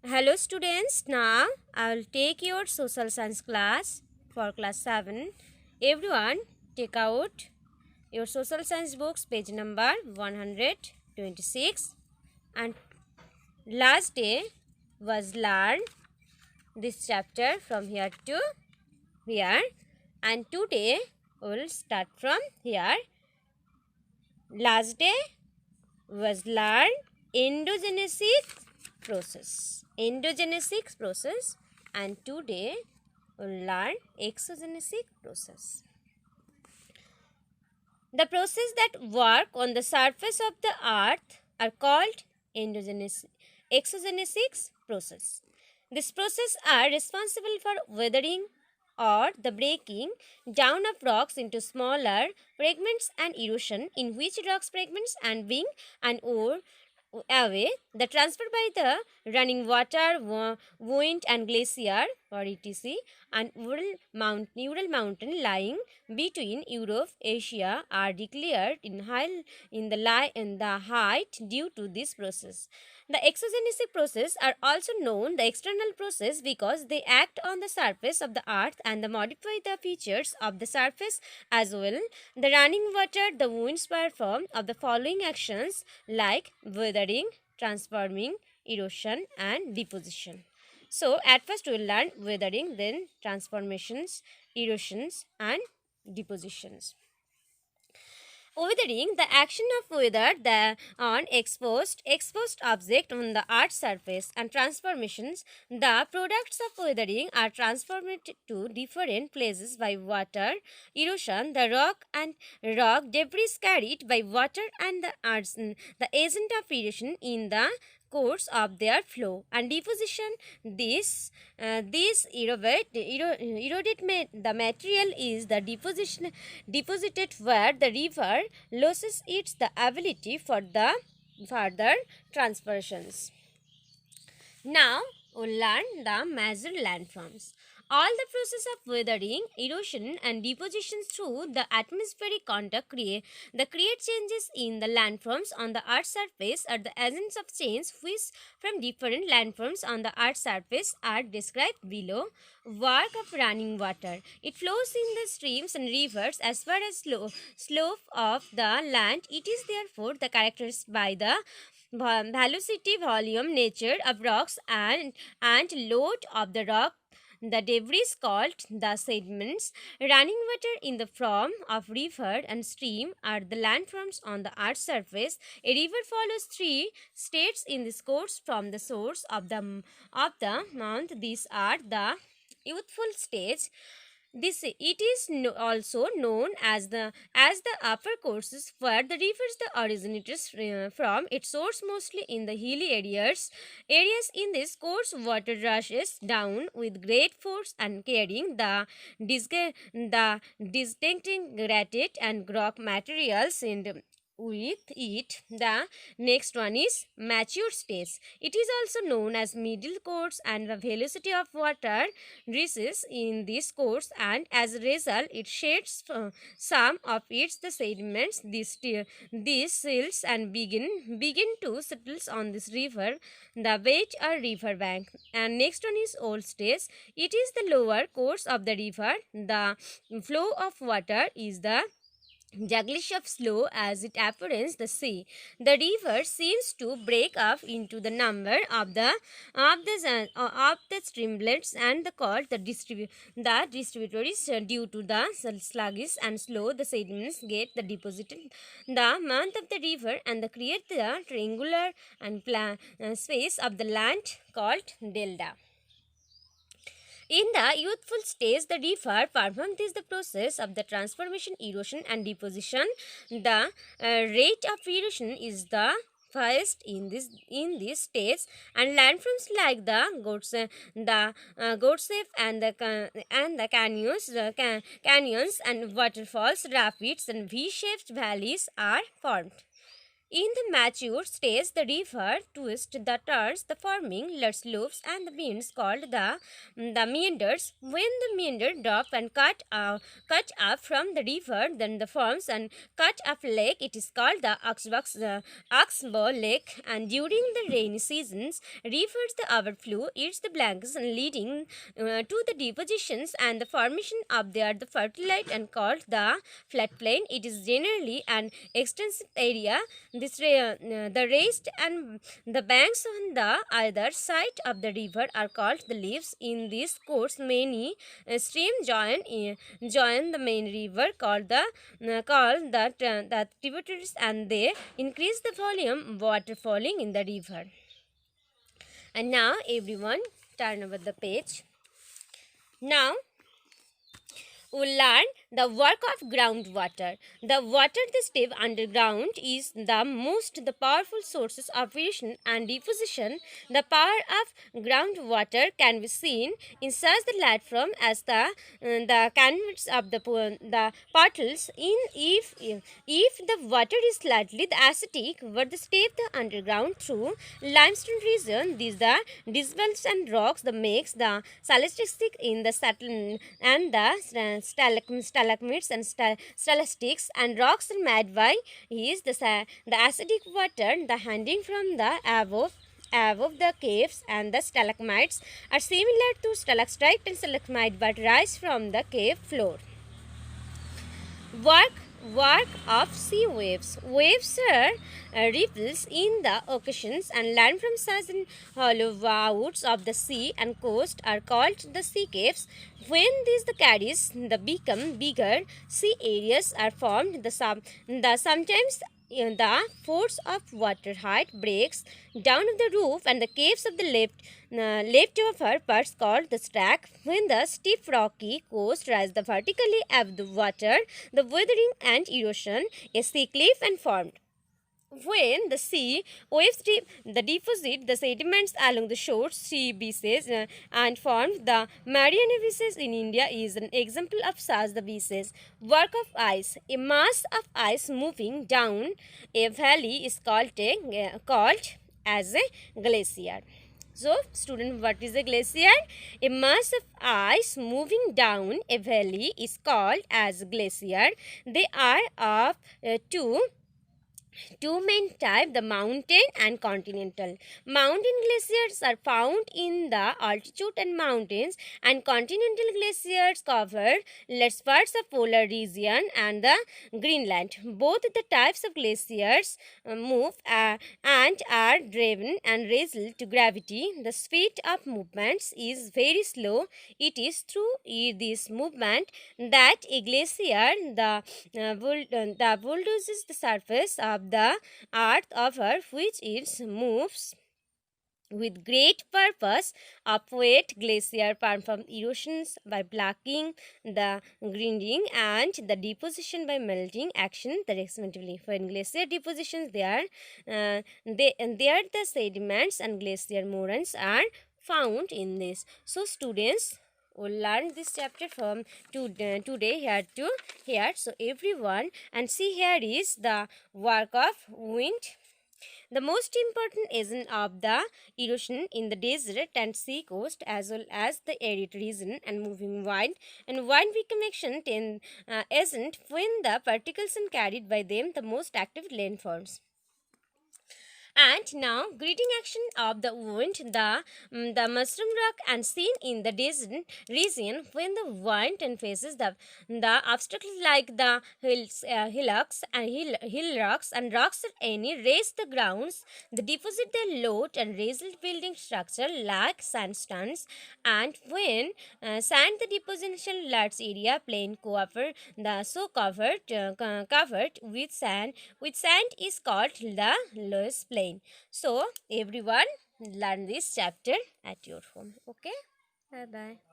Hello students, now I will take your social science class for class 7. Everyone take out your social science books page number 126 and last day was learned this chapter from here to here and today we will start from here. Last day was learned endogenesis process and today we'll learn exogenesis process. The process that work on the surface of the earth are called exogenesis process. This process are responsible for weathering or the breaking down of rocks into smaller fragments and erosion in which rocks fragments and being and ore away the transfer by the running water, wind and glacier or etc. and Ural mountain lying between Europe, Asia are declared in the height due to this process. The exogenesis process are also known the external process because they act on the surface of the earth and they modify the features of the surface as well. The running water, the winds perform of the following actions like weathering, transforming, erosion and deposition. So at first we will learn weathering, then transformations, erosions and depositions. Weathering, the action of weather on exposed object on the earth's surface, and transformations, the products of weathering are transformed to different places by water erosion, the rock debris carried by water and the earth, the agent of erosion in the course of their flow and deposition. This the material is the deposited where the river loses its the ability for the further transversions. Now we'll learn the major landforms. All the process of weathering, erosion and deposition through the atmospheric contact create changes in the landforms on the earth's surface are the agents of change which from different landforms on the earth's surface are described below. Work of running water. It flows in the streams and rivers as far as slope of the land. It is therefore the characterized by the velocity, volume, nature of rocks and load of the rock. The debris called the sediments. Running water in the form of river and stream are the landforms on the earth's surface. A river follows three states in this course from the source of the mount. These are the youthful stage. This it is also known as the upper courses where the rivers the originates from its source mostly in the hilly areas in this course water rushes down with great force and carrying the disintegrated and rock materials and with it. The next one is mature stage. It is also known as middle course and the velocity of water decreases in this course and as a result it sheds some of its the sediments. These silts and begin to settle on this river the bed or river bank. And next one is old stage. It is the lower course of the river. The flow of water is the Jaglish of slow as it appears the sea. The river seems to break up into the number of the streamlets and the called the distributaries due to the sluggish and slow the sediments get the deposited the mouth of the river and the create the triangular and space of the land called delta. In the youthful stage, the river performs the process of the transformation, erosion, and deposition. The rate of erosion is the first in this stage, and landforms like the Goatsafe and the canyons and waterfalls, rapids, and V-shaped valleys are formed. In the mature stage, the river twists the turns, the forming large loops and the bends called the meanders. When the meander drop and cut up from the river, then the forms and cut up lake. It is called the Oxbow Lake. And during the rainy seasons, rivers the overflow, eats the blanks and leading to the depositions and the formation of the fertilite and called the floodplain. It is generally an extensive area. The raised and the banks on the either side of the river are called the leaves. In this course, many streams join the main river called the tributaries, and they increase the volume water falling in the river. And now everyone turn over the page. Now we'll learn the work of groundwater. The water that stays underground is the powerful sources of erosion and deposition. The power of groundwater can be seen in such the platform as the canvas of the portals. If the water is slightly acidic, but the step the underground through limestone region, these the disballs and rocks that makes the stalactites in the satin and the stalagmites and stalactites and rocks are made by is the acidic water the handing from the above the caves, and the stalagmites are similar to stalactite and stalagmite but rise from the cave floor. Work of sea waves. Waves are ripples in the oceans and land from southern hollow woods of the sea and coast are called the sea caves. When these carries become bigger, sea areas are formed. Sometimes the force of water height breaks down of the roof and the caves of the leftover parts called the stack. When the stiff rocky coast rises vertically above the water, the weathering and erosion, a sea cliff and formed. When the sea waves deposit the sediments along the shores, sea beaches and formed the Mariana beaches in India is an example of such the beaches. Work of ice. A mass of ice moving down a valley is called as a glacier. So, student, what is a glacier? A mass of ice moving down a valley is called as a glacier. They are of two main types, the mountain and continental. Mountain glaciers are found in the altitude and mountains, and continental glaciers cover large parts of polar region and the Greenland. Both the types of glaciers move and are driven and raised to gravity. The speed of movements is very slow. It is through this movement that a glacier bulldozes the surface of the earth over which it moves with great purpose. Upward glacier perform erosions by blocking the grinding and the deposition by melting action respectively. When glacier depositions there the sediments and glacier moraines are found in this. So students will learn this chapter from today here to here. So everyone, and see here is the work of wind. The most important agent of the erosion in the desert and sea coast as well as the arid region and moving wind become action agent when the particles are carried by them the most active landforms. And now, greeting action of the wind, the mushroom rock and seen in the desert region when the wind and faces the obstacles like the hillocks and hill rocks and rocks at any raise the grounds, the deposit the load and raised building structure like sandstones, and when sand the deposition large area plain covered with sand is called the Loess plain. So everyone learn this chapter at your home. Okay, bye bye.